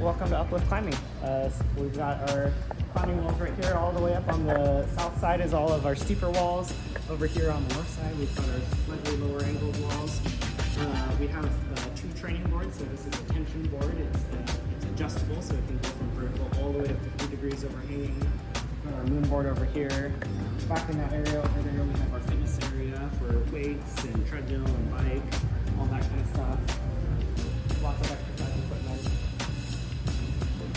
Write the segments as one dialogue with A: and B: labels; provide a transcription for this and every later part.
A: welcome to Uplift Climbing. We've got our climbing walls right here. All the way up on the south side is all of our steeper walls. Over here on the north side, we've got our slightly lower angled walls. We have two training boards. So this is a tension board. It's adjustable, so it can go from vertical all the way to 50 degrees overhanging. We've got our moon board over here. Back in that area over there, we have our fitness area for weights and treadmill and bike, all that kind of stuff. Lots of exercise equipment.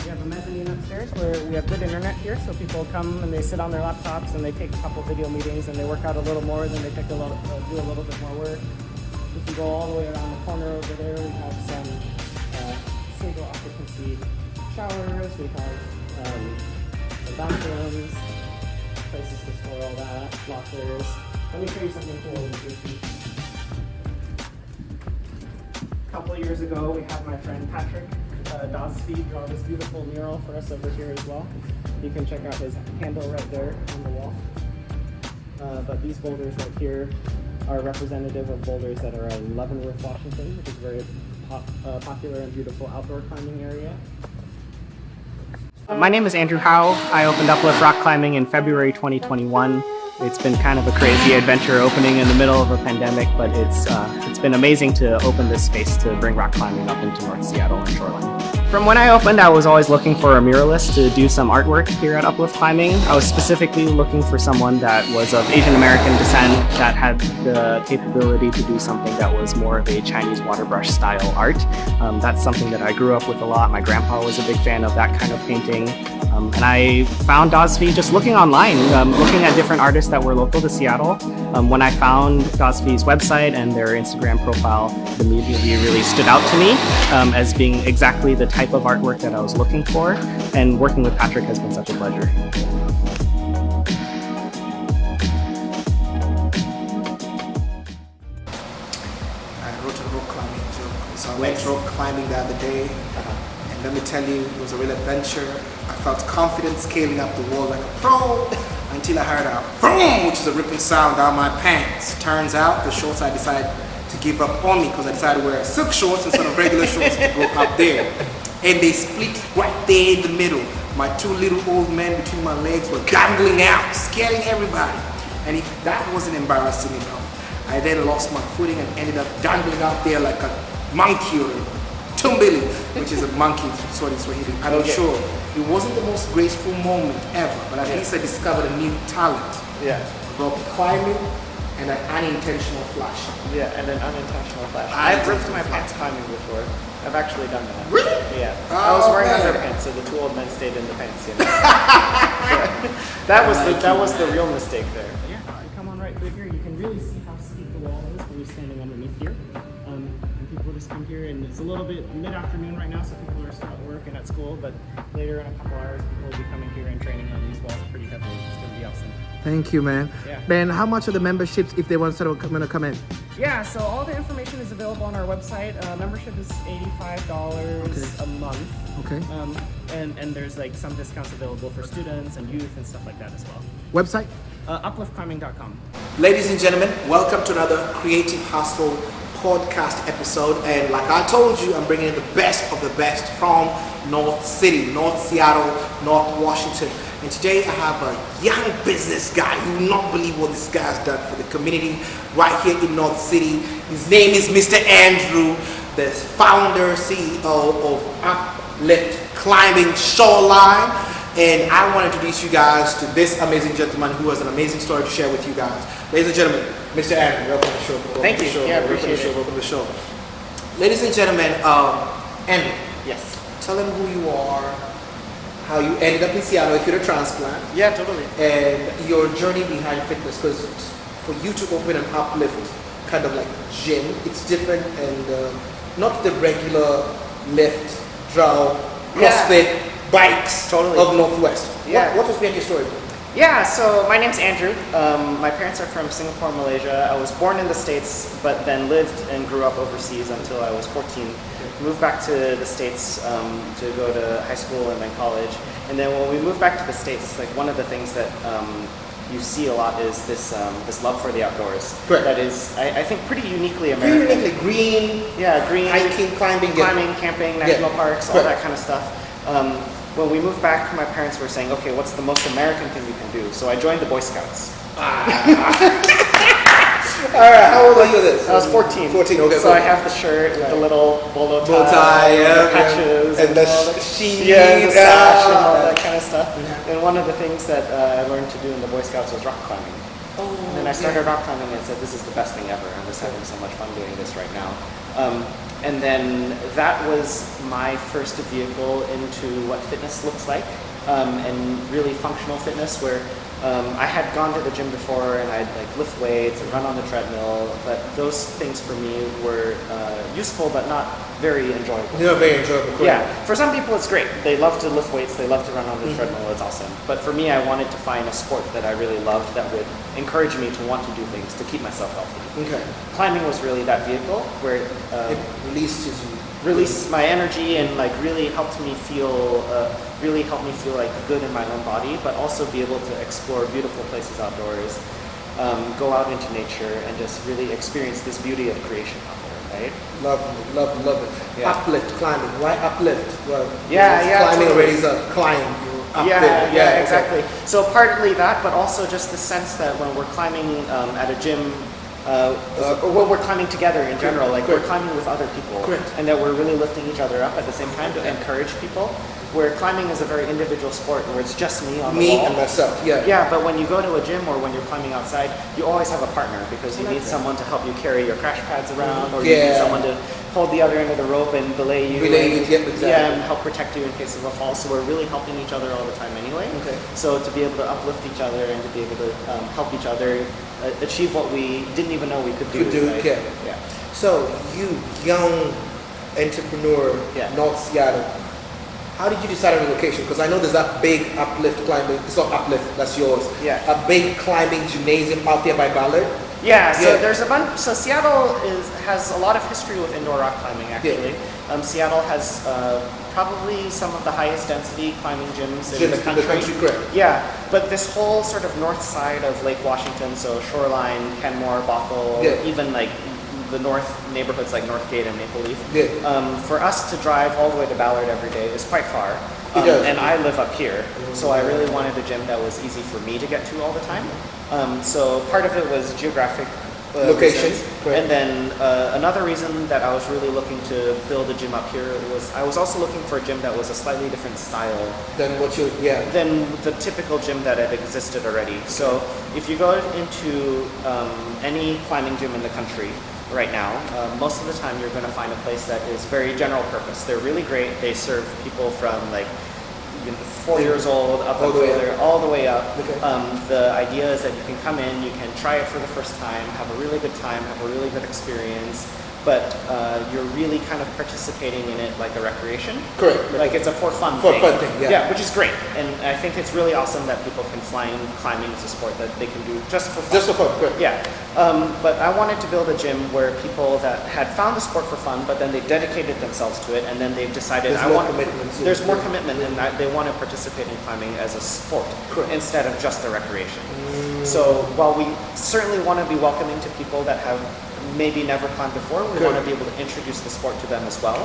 A: We have a mezzanine upstairs where we have good internet here, so people come and they sit on their laptops and they take a couple video meetings and they work out a little more, then they do a little bit more work. If you go all the way around the corner over there, we have some single occupancy showers. We have the bathrooms, places to store all that, lockers. Let me show you something cool over here. A couple of years ago, we had my friend Patrick Dosfee draw this beautiful mural for us over here as well. You can check out his handle right there on the wall. But these boulders right here are representative of boulders that are in Leavenworth, Washington, which is a very popular and beautiful outdoor climbing area. My name is Andrew Hou. I opened Uplift Rock Climbing in February 2021. It's been kind of a crazy adventure opening in the middle of a pandemic, but it's been amazing to open this space to bring rock climbing up into North Seattle and Shoreline. From when I opened, I was always looking for a muralist to do some artwork here at Uplift Climbing. I was specifically looking for someone that was of Asian American descent, that had the capability to do something that was more of a Chinese water brush style art. That's something that I grew up with a lot. My grandpa was a big fan of that kind of painting. And I found Dosfee just looking online, looking at different artists that were local to Seattle. When I found Dosfee's website and their Instagram profile, it immediately really stood out to me as being exactly the type of artwork that I was looking for. And working with Patrick has been such a pleasure.
B: I wrote a rock climbing joke. So I went rock climbing the other day. And let me tell you, it was a real adventure. I felt confident scaling up the wall like a pro until I heard a boom, which is a ripping sound down my pants. Turns out the shorts I decided to give up on me because I decided to wear silk shorts instead of regular shorts to go up there. And they split right there in the middle. My two little old men between my legs were dangling out, scaring everybody. And if that wasn't embarrassing enough, I then lost my footing and ended up dangling out there like a monkey or tumbili, which is a monkey, sorry, Swahili. I'm not sure. It wasn't the most graceful moment ever, but at least I discovered a new talent.
A: Yeah.
B: Rock climbing and an unintentional flash.
A: Yeah, and an unintentional flash. I've ripped my pants climbing before. I've actually done that.
B: Really?
A: Yeah.
B: Oh,
A: I was wearing
B: man.
A: underpants, so the two old men stayed in the pants. You know? that was the real mistake there. Yeah. Come on right through here. You can really see how steep the wall is when you're standing underneath here. And people just come here, and it's a little bit mid-afternoon right now, so people are still at work and at school. But later in a couple hours, people will be coming here and training on these walls pretty heavily. It's going to be awesome.
B: Thank you, man.
A: Yeah.
B: Ben, how much are the memberships if they want to come in?
A: Yeah, so all the information is available on our website. Membership is $85 a month.
B: Okay.
A: And there's like some discounts available for students and youth and stuff like that as well.
B: Website?
A: Upliftclimbing.com.
B: Ladies and gentlemen, welcome to another Creative Hustle podcast episode. And like I told you, I'm bringing in the best of the best from North City, North Seattle, North Washington. And today I have a young business guy. You will not believe what this guy has done for the community right here in North City. His name is Mr. Andrew, the founder, CEO of Uplift Climbing Shoreline. And I want to introduce you guys to this amazing gentleman who has an amazing story to share with you guys. Ladies and gentlemen, Mr. Andrew, welcome to the show.
A: Thank you. Yeah, appreciate it.
B: Welcome to the show. Ladies and gentlemen, Andrew.
A: Yes.
B: Tell them who you are, how you ended up in Seattle if you're a transplant.
A: Yeah, totally.
B: And your journey behind fitness, because for you to open an Uplift kind of like gym, it's different and not the regular lift, draw, CrossFit, bikes of Northwest.
A: Yeah.
B: What was behind your story?
A: Yeah, so my name's Andrew. My parents are from Singapore, Malaysia. I was born in the States, but then lived and grew up overseas until I was 14. Moved back to the States to go to high school and then college. And then when we moved back to the States, like one of the things that you see a lot is this this love for the outdoors.
B: Correct.
A: That is, I think, pretty uniquely
B: Pretty
A: American.
B: uniquely green,
A: Yeah, green,
B: hiking, climbing,
A: camping, national parks, all
B: Correct.
A: that kind of stuff. When we moved back, my parents were saying, okay, what's the most American thing you can do? So I joined the Boy Scouts.
B: All right, how old are you with this?
A: I was 14.
B: 14, okay.
A: So I have the shirt with the little bolo
B: Bow tie,
A: the
B: yeah,
A: patches,
B: and the
A: all
B: sheet,
A: yeah, the sash and all
B: yeah.
A: that kind of stuff. And one of the things that I learned to do in the Boy Scouts was rock climbing.
B: Oh,
A: And then I started rock climbing and said, this is the best thing ever. I'm just having so much fun doing this right now. And then that was my first vehicle into what fitness looks like, and really functional fitness, where I had gone to the gym before and I'd like lift weights and run on the treadmill, but those things for me were useful but not very enjoyable.
B: You're very enjoyable. Correct.
A: Yeah, for some people it's great. They love to lift weights, they love to run on the treadmill, it's awesome. But for me, I wanted to find a sport that I really loved that would encourage me to want to do things to keep myself healthy.
B: Okay.
A: Climbing was really that vehicle where
B: It releases you.
A: released my energy and like really helped me feel like good in my own body, but also be able to explore beautiful places outdoors, go out into nature and just really experience this beauty of creation out there, right?
B: Love it.
A: Yeah.
B: Uplift climbing. Why uplift? Well,
A: Yeah, yeah,
B: climbing
A: totally.
B: already is a climb. You up
A: Yeah,
B: there.
A: yeah,
B: okay.
A: exactly. So partly that, but also just the sense that when we're climbing at a gym, or when we're climbing together in general, like
B: Correct.
A: we're climbing with other people,
B: Correct.
A: and that we're really lifting each other up at the same time to encourage people. Where climbing is a very individual sport, where it's just me on the
B: Me
A: wall.
B: and myself. Yeah.
A: Yeah, but when you go to a gym or when you're climbing outside, you always have a partner because you
B: I like
A: need
B: that.
A: someone to help you carry your crash pads around, or you
B: Yeah.
A: need someone to hold the other end of the rope and belay you.
B: Relay
A: and,
B: you, yeah, exactly.
A: Yeah, and help protect you in case of a fall. So we're really helping each other all the time anyway.
B: Okay.
A: So to be able to uplift each other and to be able to help each other achieve what we didn't even know we could do. Right?
B: yeah.
A: Yeah.
B: So you, young entrepreneur,
A: Yeah.
B: North Seattle, how did you decide on the location? Because I know there's that big Uplift climbing. It's not Uplift, that's yours.
A: Yeah.
B: A big climbing gymnasium out there by Ballard.
A: Yeah, so
B: Yeah.
A: there's a bunch. So Seattle has a lot of history with indoor rock climbing. Actually, Seattle has probably some of the highest density climbing gyms in the country.
B: correct.
A: Yeah, but this whole sort of north side of Lake Washington, so Shoreline, Kenmore, Bothell,
B: Yeah.
A: even like the north neighborhoods like Northgate and Maple Leaf.
B: Yeah.
A: For us to drive all the way to Ballard every day is quite far.
B: It does.
A: And I live up here, so I really wanted a gym that was easy for me to get to all the time. So part of it was geographic
B: Location,
A: reasons.
B: correct.
A: And then another reason that I was really looking to build a gym up here was I was also looking for a gym that was a slightly different style
B: Then what you, yeah.
A: than the typical gym that had existed already. So if you go into any climbing gym in the country right now, most of the time you're going to find a place that is very general purpose. They're really great. They serve people from like 4 years old up
B: All the way
A: until they're all the way up.
B: Okay.
A: The idea is that you can come in, you can try it for the first time, have a really good time, have a really good experience, but you're really kind of participating in it like a recreation.
B: Correct.
A: Like it's a for fun
B: For
A: thing.
B: fun thing, yeah.
A: Yeah, which is great. And I think it's really awesome that people can find climbing as a sport that they can do just for fun.
B: Just for fun, correct.
A: Yeah, but I wanted to build a gym where people that had found the sport for fun, but then they dedicated themselves to it, and then they've decided
B: There's more commitment to it.
A: There's more commitment, and they want to participate in climbing as a sport
B: Correct.
A: instead of just a recreation. So while we certainly want to be welcoming to people that have maybe never climbed before, we want to be able to introduce the sport to them as well.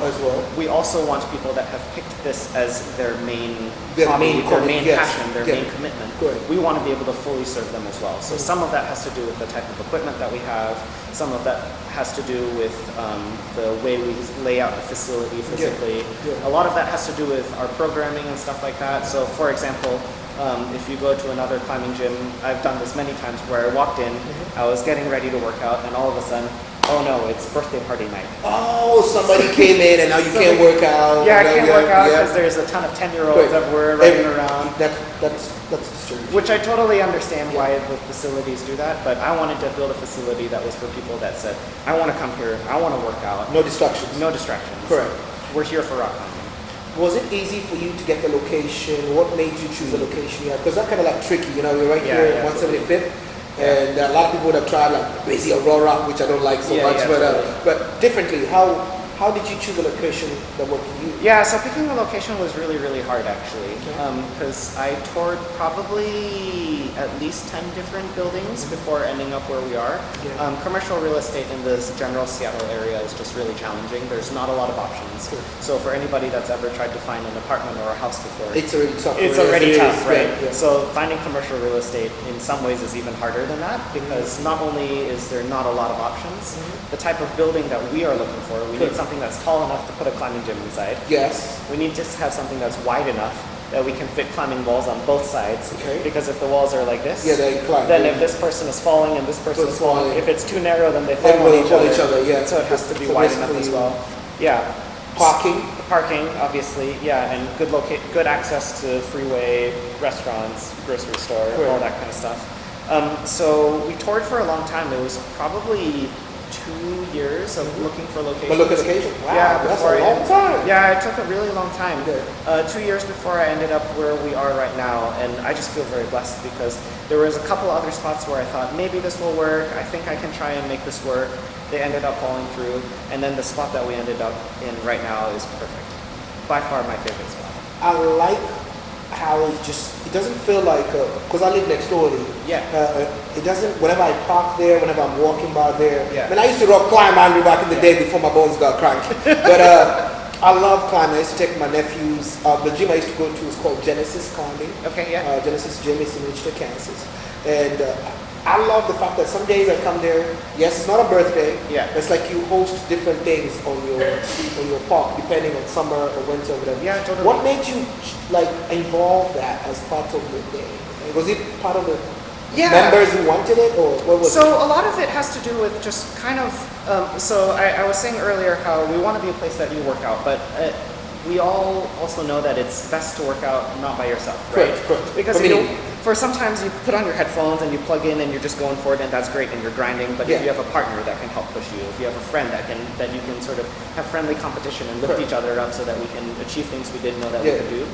A: We also want people that have picked this as their main hobby, their main passion, their main commitment.
B: Correct.
A: We want to be able to fully serve them as well. So some of that has to do with the type of equipment that we have. Some of that has to do with the way we lay out the facility physically. A lot of that has to do with our programming and stuff like that. So for example, if you go to another climbing gym, I've done this many times where I walked in, I was getting ready to work out, and all of a sudden, oh no, it's birthday party night.
B: Oh, somebody came in and now you can't work out.
A: Yeah, I can't work out because there's a ton of 10-year-olds everywhere running around.
B: That's disturbing.
A: Which I totally understand why the facilities do that, but I wanted to build a facility that was for people that said, I want to come here, I want to work out.
B: No distractions.
A: No distractions.
B: Correct.
A: We're here for rock climbing.
B: Was it easy for you to get the location? What made you choose the location you have? Because that's kind of like tricky, you know, you're right here at 175th, and a lot of people would have tried like busy Aurora, which I don't like so much, but differently, how how did you choose a location that worked for you?
A: Yeah, so picking a location was really, really hard actually, because I toured probably at least 10 different buildings before ending up where we are.
B: Yeah.
A: Commercial real estate in this general Seattle area is just really challenging. There's not a lot of options.
B: Sure.
A: So for anybody that's ever tried to find an apartment or a house before,
B: It's already tough.
A: it's already tough, right?
B: Yeah.
A: So finding commercial real estate in some ways is even harder than that, because not only is there not a lot of options, the type of building that we are looking for, we need something that's tall enough to put a climbing gym inside.
B: Yes.
A: We need to have something that's wide enough that we can fit climbing walls on both sides.
B: Okay.
A: Because if the walls are like this,
B: they climb.
A: then if this person is falling and this person is falling, if it's too narrow, then they fall on
B: Everybody
A: each
B: fall
A: other.
B: each other, yeah.
A: So it has to be wide enough as well. Yeah. Parking, obviously, yeah, and good access to freeway, restaurants, grocery store, all that kind of stuff. So we toured for a long time. It was probably 2 years of looking for locations.
B: But look at location. Wow,
A: Yeah,
B: that's
A: before
B: a long time.
A: Yeah, it took a really long time.
B: Yeah.
A: 2 years before I ended up where we are right now, and I just feel very blessed because there was a couple other spots where I thought maybe this will work. I think I can try and make this work. They ended up falling through, and then the spot that we ended up in right now is perfect. By far my favorite spot.
B: I like how it doesn't feel like, because I live next door to you.
A: Yeah.
B: It doesn't, whenever I park there, whenever I'm walking by there,
A: Yeah.
B: I mean, I used to rock climb Andrew back in the day before my bones got cracked. But I love climbing. I used to take my nephews. The gym I used to go to is called Genesis Climbing.
A: Okay, yeah.
B: Genesis Gym is in Wichita, Kansas. And I love the fact that some days I come there, yes, it's not a birthday.
A: Yeah.
B: It's like you host different things on your park, depending on summer or winter or whatever.
A: Yeah, totally.
B: What made you like involve that as part of the day? Was it part of the members who wanted it, or what was it?
A: So a lot of it has to do with just kind of, so I was saying earlier how we want to be a place that you work out, but we all also know that it's best to work out not by yourself, right?
B: Correct.
A: Because for sometimes you put on your headphones and you plug in and you're just going for it, and that's great and you're grinding, but if you have a partner that can help push you, if you have a friend that you can sort of have friendly competition and lift each other up so that we can achieve things we didn't know that we could do.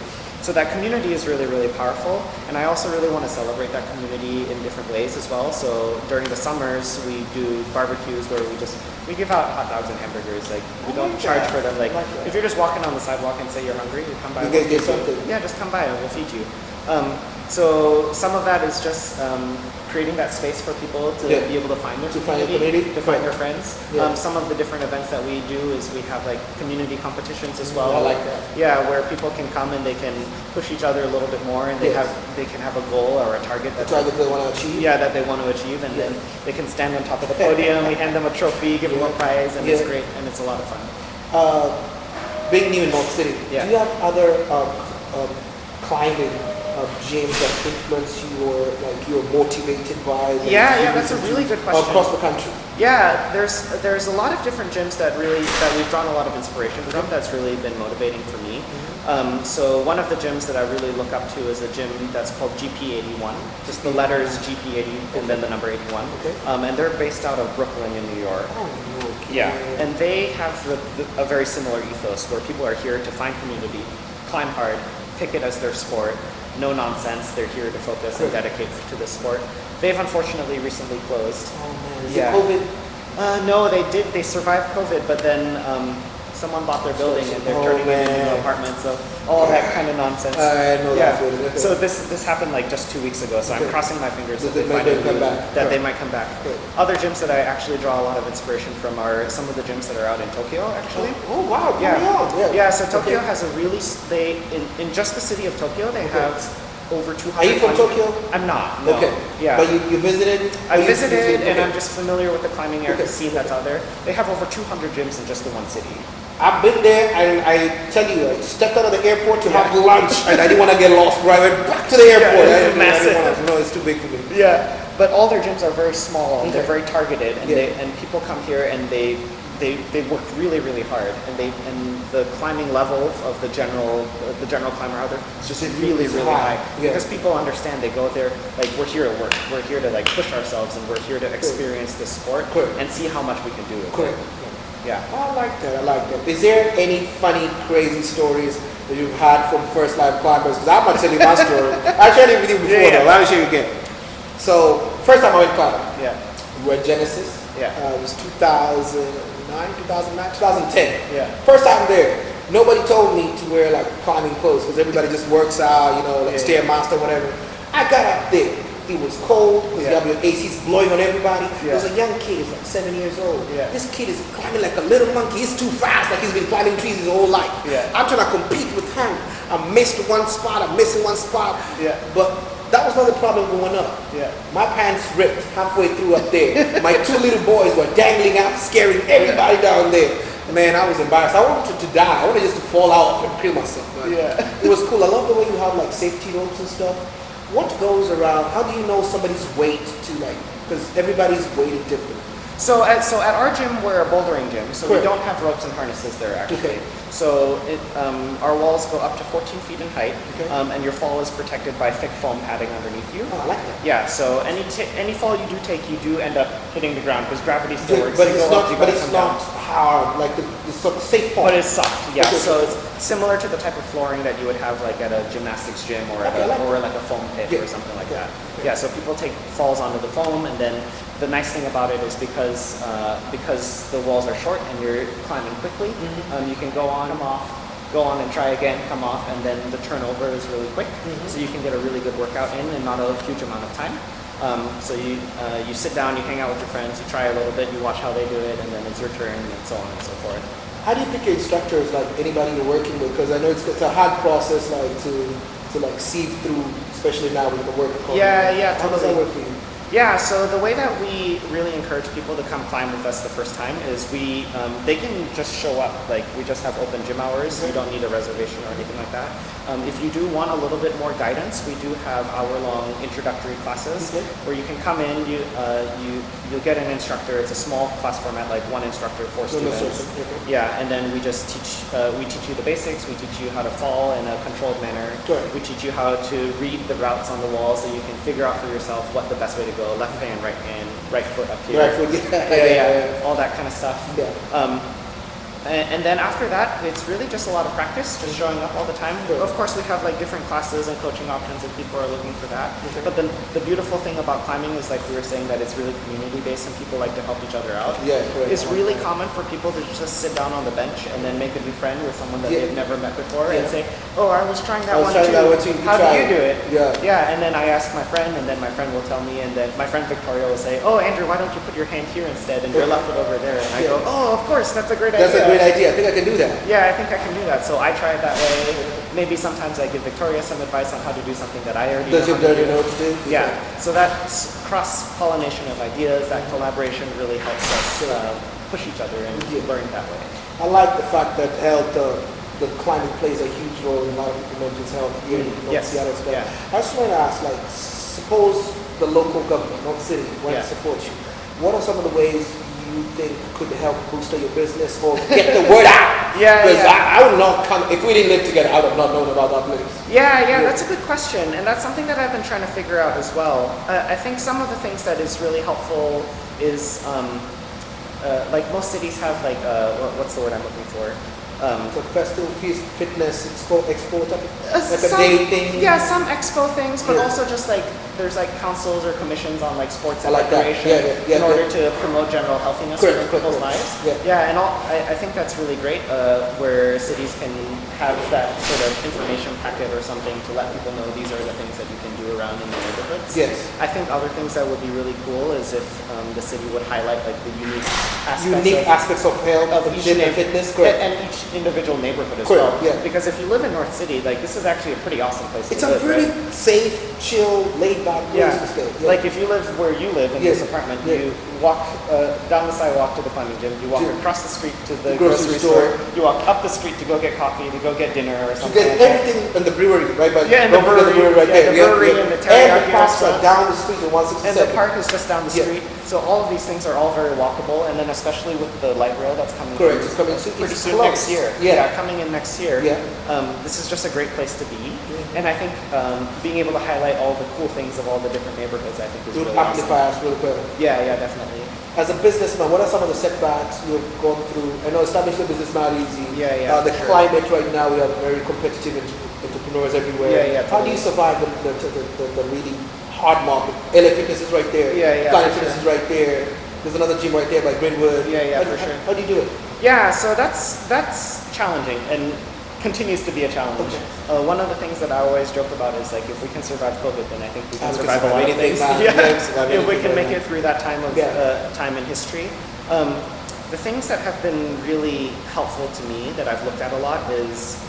A: So that community is really, really powerful, and I also really want to celebrate that community in different ways as well. So during the summers, we do barbecues where we give out hot dogs and hamburgers. Like we don't charge for them. Like if you're just walking on the sidewalk and say you're hungry, you come by.
B: You get something.
A: Yeah, just come by and we'll feed you. So some of that is just creating that space for people to be able to find their community, to find their friends. Some of the different events that we do is we have like community competitions as well.
B: I like that.
A: Yeah, where people can come and they can push each other a little bit more, and they can have a goal or a target
B: they want to achieve.
A: Yeah, that they want to achieve, and then they can stand on top of the podium. We hand them a trophy, give them a prize, and it's great, and it's a lot of fun.
B: Being new in North City, do you have other climbing gyms that influence you, or like you're motivated by?
A: Yeah, that's a really good question.
B: Across the country.
A: Yeah, there's a lot of different gyms that we've drawn a lot of inspiration from. That's really been motivating for me. So one of the gyms that I really look up to is a gym that's called GP81, just the letters GP80 and then the number 81.
B: Okay.
A: And they're based out of Brooklyn in New York.
B: Oh, okay.
A: Yeah, and they have a very similar ethos where people are here to find community, climb hard, pick it as their sport. No nonsense. They're here to focus and dedicate to this sport. They've unfortunately recently closed.
B: Oh man, is it COVID?
A: No, they did. They survived COVID, but then someone bought their building and they're turning it into apartments. So all that kind of nonsense.
B: I know that feeling. Okay.
A: So this happened like just 2 weeks ago. So I'm crossing my fingers that
B: they might come back.
A: They might come back. Other gyms that I actually draw a lot of inspiration from are some of the gyms that are out in Tokyo. Actually.
B: Oh wow!
A: Yeah. So Tokyo has a really in just the city of Tokyo they have over 200.
B: Are you from Tokyo?
A: I'm not. No.
B: Okay.
A: Yeah.
B: But you visited?
A: I visited, and I'm just familiar with the climbing area scene that's out there. They have over 200 gyms in just the one city.
B: I've been there, and I tell you, I stepped out of the airport to have lunch, and I didn't want to get lost. Right, I went back to the airport.
A: It's massive.
B: No, it's too big for me.
A: Yeah, but all their gyms are very small and they're very targeted, and people come here and they work really, really hard, and the climbing level of the general climber out there is just really, really high. Because people understand, they go there like we're here to work, we're here to like push ourselves, and we're here to experience this sport and see how much we can do with it. Yeah.
B: I like that. Is there any funny, crazy stories that you've had from first live climbers? Because I'm going to tell you my story. I shared it with you before, though. Let me share it again. So, first time I went climbing.
A: Yeah.
B: We were at Genesis.
A: Yeah.
B: It was 2009, 2009, 2010.
A: Yeah.
B: First time there. Nobody told me to wear like climbing clothes because everybody just works out, you know, like Stairmaster, whatever. I got up there. It was cold because you have your ACs blowing on everybody. There was a young kid, he's like 7 years old. This kid is climbing like a little monkey. He's too fast, like he's been climbing trees his whole life. I'm trying to compete with him. I missed one spot, I'm missing one spot. But that was not the problem going up. My pants ripped halfway through up there. My 2 little boys were dangling out, scaring everybody down there. Man, I was embarrassed. I wanted to die. I wanted just to fall out and kill myself. But it was cool. I love the way you have like safety ropes and stuff. What goes around? How do you know somebody's weight to like? Because everybody's weight is different.
A: So at our gym, we're a bouldering gym, so we don't have ropes and harnesses there actually. So our walls go up to 14 feet in height, and your fall is protected by thick foam padding underneath you.
B: Oh, I like that.
A: Yeah. So any fall you do take, you do end up hitting the ground because gravity still works.
B: But it's not hard, like the sort of safe fall.
A: But it's soft. Yeah. So it's similar to the type of flooring that you would have like at a gymnastics gym or like a foam pit or something like that. Yeah. So people take falls onto the foam, and then the nice thing about it is because the walls are short and you're climbing quickly, you can go on, come off, go on and try again, come off, and then the turnover is really quick, so you can get a really good workout in not a huge amount of time. So you sit down, you hang out with your friends, you try a little bit, you watch how they do it, and then it's your turn, and so on and so forth.
B: How do you pick your instructors, like anybody you're working with? Because I know it's a hard process, like to like sieve through, especially now with the work.
A: Yeah,
B: How does that work for you?
A: Yeah, so the way that we really encourage people to come climb with us the first time is they can just show up. Like, we just have open gym hours. You don't need a reservation or anything like that. If you do want a little bit more guidance, we do have hour-long introductory classes where you can come in. You'll get an instructor. It's a small class format, like one instructor, 4 students. Yeah, and then we just teach you the basics. We teach you how to fall in a controlled manner. We teach you how to read the routes on the wall so you can figure out for yourself what the best way to go. Left hand, right foot up here.
B: Right foot,
A: all that kind of stuff. And then after that, it's really just a lot of practice, just showing up all the time. Of course, we have like different classes and coaching options if people are looking for that. But the beautiful thing about climbing is, like we were saying, that it's really community-based and people like to help each other out. It's really common for people to just sit down on the bench and then make a new friend with someone that they've never met before and say, oh, I was trying that one too. How do you do it? And then I ask my friend, and then my friend will tell me, and then my friend Victoria will say, oh, Andrew, why don't you put your hand here instead and your left foot over there? And I go, oh, of course, that's a great idea.
B: That's a great idea. I think I can do that.
A: Yeah, I think I can do that. So I try it that way. Maybe sometimes I give Victoria some advice on how to do something that I already know how to do. Yeah. So that cross-pollination of ideas, that collaboration really helps us push each other and learn that way.
B: I like the fact that the climbing plays a huge role in a lot of people's mental health here in Seattle. I just want to ask, like, suppose the local government, not the city, want to support you. What are some of the ways you think could help boost your business or get the word out? Because I would not come, if we didn't live together, I would have not known about that place.
A: Yeah, that's a good question, and that's something that I've been trying to figure out as well. I think some of the things that is really helpful is, like most cities have like, what's the word I'm looking for?
B: So festival, fitness, expo type, like a day thing.
A: Yeah, some expo things, but also just like there's like councils or commissions on like sports and recreation in order to promote general healthiness in people's lives. And I think that's really great where cities can have that sort of information packet or something to let people know these are the things that you can do around in the neighborhoods. I think other things that would be really cool is if the city would highlight like the unique aspects of health, of each fitness, and each individual neighborhood as well. Because if you live in North City, like this is actually a pretty awesome place to live.
B: It's a pretty safe, chill, laid-back place to stay.
A: Like if you live where you live in this apartment, you walk down the sidewalk to the climbing gym, you walk across the street to the grocery store, you walk up the street to go get coffee, to go get dinner or something.
B: To get everything in the brewery, right? But
A: and the brewery right there. The brewery and the teriyaki
B: and the parks are down the street in 167.
A: And the park is just down the street. So all of these things are all very walkable, and then especially with the light rail that's coming
B: it's coming
A: pretty soon next year. Coming in next year. This is just a great place to be, and I think being able to highlight all the cool things of all the different neighborhoods, I think is really awesome.
B: Amplify us really well.
A: Yeah, definitely.
B: As a businessman, what are some of the setbacks you've gone through? I know establishing a business is not easy. The climate right now, we have very competitive entrepreneurs everywhere. How do you survive the really hard market? LA Fitness is right there. Planet Fitness is right there. There's another gym right there by Greenwood.
A: Yeah, for sure.
B: How do you do it?
A: Yeah, so that's challenging and continues to be a challenge.
B: Okay.
A: One of the things that I always joke about is like if we can survive COVID, then I think we can
B: We can
A: survive a lot of
B: anything,
A: things.
B: man.
A: Yeah. If we can make
B: man.
A: it through that time of time in history. The things that have been really helpful to me that I've looked at a lot is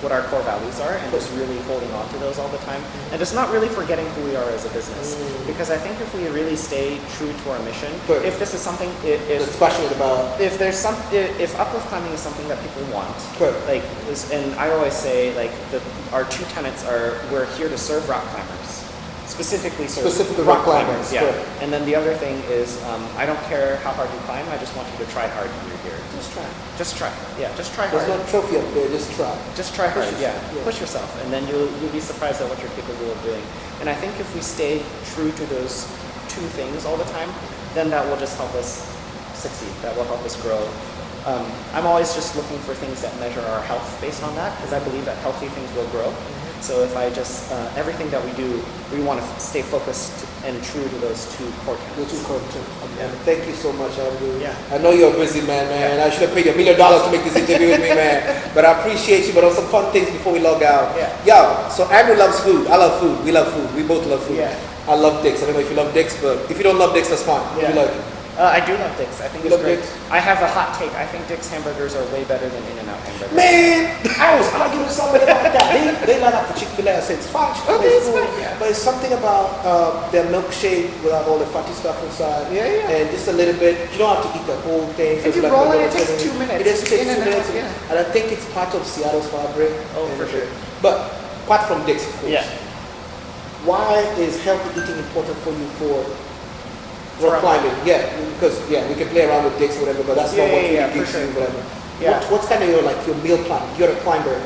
A: what our core values are and just really holding on to those all the time and just not really forgetting who we are as a business. Because I think if we really stay true to our mission, if this is something,
B: That's passionate about.
A: if uplift climbing is something that people want, like, and I always say like our two tenets are we're here to serve rock climbers, specifically rock climbers. Yeah. And then the other thing is I don't care how hard you climb. I just want you to try hard when you're here. Just try. Yeah. Just try hard.
B: There's no trophy up there. Just try.
A: Just try hard. Push yourself, and then you'll be surprised at what you're capable of doing. And I think if we stay true to those two things all the time, then that will just help us succeed. That will help us grow. I'm always just looking for things that measure our health based on that, because I believe that healthy things will grow. So if I just, everything that we do, we want to stay focused and true to those two core tenets.
B: The two core tenets. And thank you so much, Andrew.
A: Yeah.
B: I know you're a busy man. I should have paid you $1 million to make this interview with me, man. But I appreciate you. But on some fun things before we log out. Yo, so Andrew loves food. I love food. We love food. We both love food. I love dicks. I don't know if you love dicks, but if you don't love dicks, that's fine. If you like it.
A: I do love Dick's. I think
B: You
A: it's
B: love
A: great.
B: Dick's?
A: I have a hot take. I think Dick's hamburgers are way better than In-N-Out hamburgers.
B: Man, I was arguing with somebody about that. They line up for Chick-fil-A. I said, it's fine. Chick-fil-A is cool. But it's something about their milkshake without all the fatty stuff inside. And just a little bit. You don't have to eat the whole thing.
A: If you roll it, it takes 2 minutes.
B: It just takes 2 minutes.
A: Yeah.
B: And I think it's part of Seattle's fabric.
A: Oh, for sure.
B: But apart from Dick's, of course.
A: Yeah.
B: Why is healthy eating important for you for rock climbing? Because we can play around with dicks or whatever, but that's not what really gives you whatever. What's kind of your real plan? You're a climber.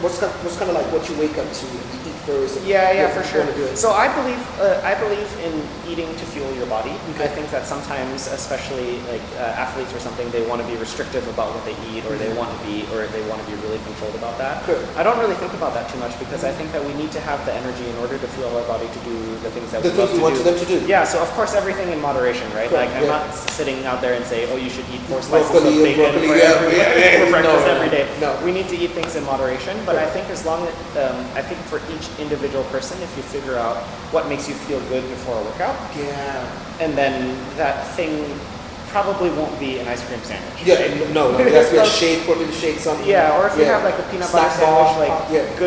B: What's kind of like what you wake up to? You eat first.
A: For sure. So I believe in eating to fuel your body. I think that sometimes, especially like athletes or something, they want to be restrictive about what they eat, or they want to be really controlled about that. I don't really think about that too much, because I think that we need to have the energy in order to fuel our body to do the things that we want
B: them to do.
A: Yeah. So of course everything in moderation, right? Like I'm not sitting out there and say, oh, you should eat 4 slices of bacon for breakfast every day. No. We need to eat things in moderation, but I think as long as I think for each individual person, if you figure out what makes you feel good before a workout, and then that thing probably won't be an ice cream sandwich. Right?
B: No, it has to be a shake, protein shake, something.
A: Or if you have like a peanut butter sandwich,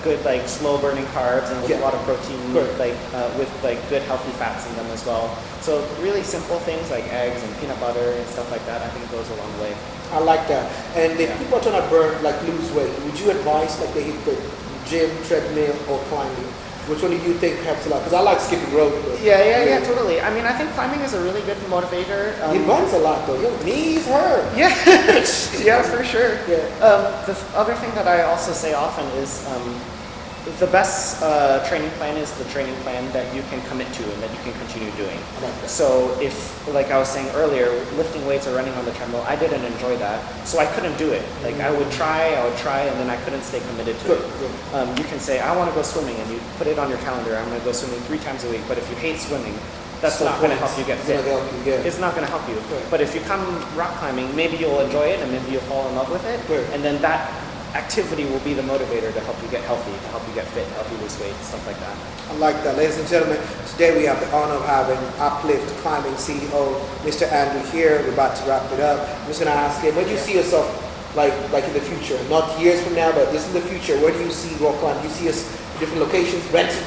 A: good slow burning carbs and with a lot of protein, with good healthy fats in them as well. So really simple things like eggs and peanut butter and stuff like that, I think goes a long way.
B: I like that. And if people are trying to lose weight, would you advise they hit the gym, treadmill, or climbing? Which one do you think helps a lot? Because I like skipping rope.
A: Totally. I mean, I think climbing is a really good motivator.
B: It burns a lot though. Your knees hurt.
A: For sure. The other thing that I also say often is the best training plan is the training plan that you can commit to and that you can continue doing. So if, like I was saying earlier, lifting weights or running on the treadmill, I didn't enjoy that, so I couldn't do it. Like I would try, and then I couldn't stay committed to it. You can say, I want to go swimming, and you put it on your calendar, I'm going to go swimming 3 times a week, but if you hate swimming, that's not going to help you get fit. It's not going to help you. But if you come rock climbing, maybe you'll enjoy it, and maybe you'll fall in love with it, and then that activity will be the motivator to help you get healthy, to help you get fit, to help you lose weight, stuff like that.
B: I like that. Ladies and gentlemen, today we have the honor of having Uplift Climbing CEO, Mr. Andrew here. We're about to wrap it up. I'm just going to ask him, where do you see yourself like in the future? Not years from now, but just in the future. Where do you see rock climbing? Do you see us in different locations, renting?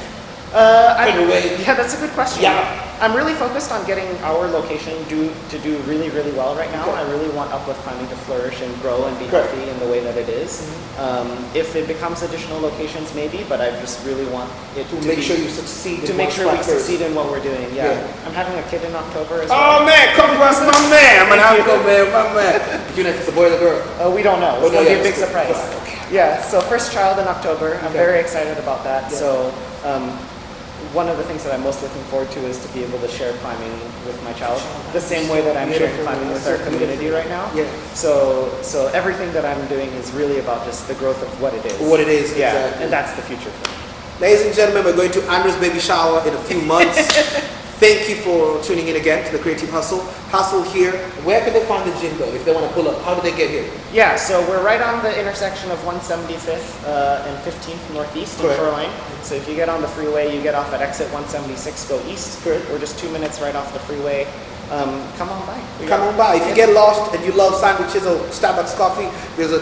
A: That's a good question. I'm really focused on getting our location to do really, really well right now. I really want Uplift Climbing to flourish and grow and be healthy in the way that it is. If it becomes additional locations, maybe, but I just really want it to make sure you succeed. To make sure we succeed in what we're doing. I'm having a kid in October as well.
B: Oh man, congrats, my man! My man. Do you know if it's a boy or a girl?
A: We don't know. It's going to be a big surprise. So first child in October. I'm very excited about that. So. One of the things that I'm most looking forward to is to be able to share climbing with my child the same way that I'm sharing climbing with our community right now. So everything that I'm doing is really about just the growth of what it is. Exactly. And that's the future for me.
B: Ladies and gentlemen, we're going to Andrew's baby shower in a few months. Thank you for tuning in again to the Creative Hustle. Hustle here. Where can they find the gym though? If they want to pull up, how do they get here?
A: Yeah, so we're right on the intersection of 175th and 15th Northeast in Shoreline. So if you get on the freeway, you get off at exit 176, go east. We're just 2 minutes right off the freeway. Come on by.
B: Come on by. If you get lost and you love sandwiches or Starbucks coffee, there's a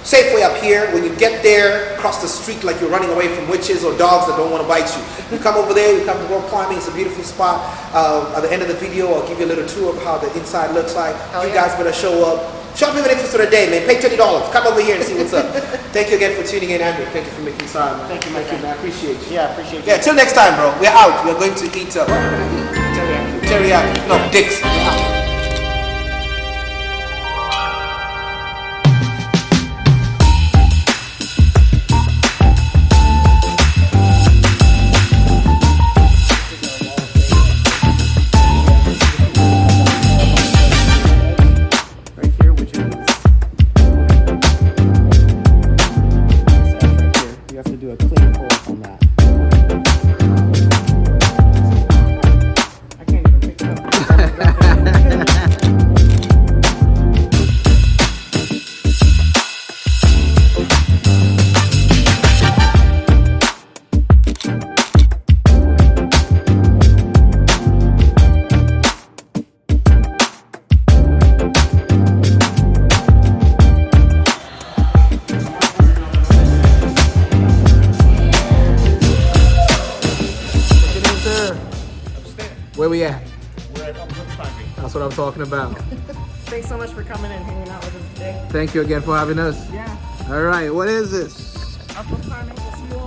B: Safeway up here. When you get there, cross the street like you're running away from witches or dogs that don't want to bite you. You come over there, you come to rock climbing. It's a beautiful spot. At the end of the video, I'll give you a little tour of how the inside looks like. You guys better show up. Show up even if it's for the day, man. Pay $20. Come over here and see what's up. Thank you again for tuning in, Andrew. Thank you for making time, man.
A: Thank you, my friend.
B: Man. I appreciate you.
A: Yeah, I appreciate you.
B: Yeah, till next time, bro. We're out. We're going to eat what are we gonna eat?
A: Teriyaki.
B: Teriyaki. No, dicks. We're out.
C: Where we at?
A: We're at Uplift Climbing.
C: That's what I'm talking about.
A: Thanks so much for coming and hanging out with us today.
C: Thank you again for having us.
A: Yeah.
C: All right, what is this?
A: Uplift Climbing. We'll see you all